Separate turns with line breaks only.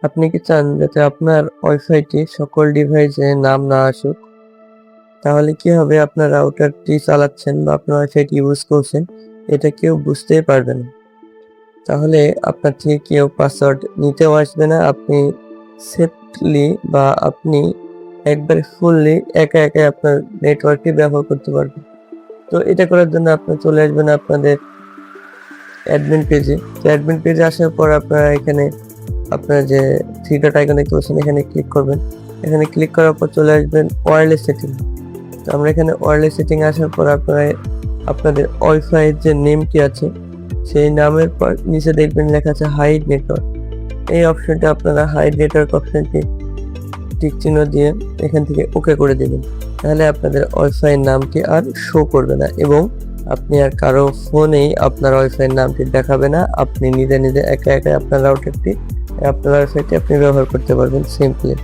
আপনি কি চান যাতে আপনার ওয়াইফাইটি সকল ডিভাইসে নাম না আসুক? তাহলে কি হবে, আপনার রাউটারটি চালাচ্ছেন বা আপনার ওয়াইফাইটি ইউজ করছেন, এটা কেউ বুঝতেই পারবে না। তাহলে আপনার থেকে কেউ পাসওয়ার্ড নিতেও আসবে না। আপনি সেফলি বা আপনি একবারে ফুললি একা একাই আপনার নেটওয়ার্কটি ব্যবহার করতে পারবেন। তো এটা করার জন্য আপনি চলে আসবেন আপনাদের অ্যাডমিন পেজে। তো অ্যাডমিন পেজে আসার পর আপনারা এখানে আপনার যে 3 ডট আইকন দেখতে পাচ্ছেন, এখানে ক্লিক করবেন। এখানে ক্লিক করার পর চলে আসবেন ওয়্যারলেস সেটিং। তো আমরা এখানে ওয়্যারলেস সেটিং আসার পর আপনারা আপনাদের ওয়াইফাই এর যে নেমটি আছে, সেই নামের পর নিচে দেখবেন লেখা আছে হাইড নেটওয়ার্ক। এই অপশনটা আপনারা হাইড নেটওয়ার্ক অপশনটি টিক চিহ্ন দিয়ে এখান থেকে ওকে করে দিবেন। তাহলে আপনাদের ওয়াইফাই নামটি আর শো করবে না এবং আপনি আর কারো ফোনেই আপনার ওয়াইফাই নামটি দেখাবে না। আপনি নিজে নিজে একা একা আপনার রাউটারটি, আপনার ওয়াইফাইটি আপনি ব্যবহার করতে পারবেন সিম্পলি।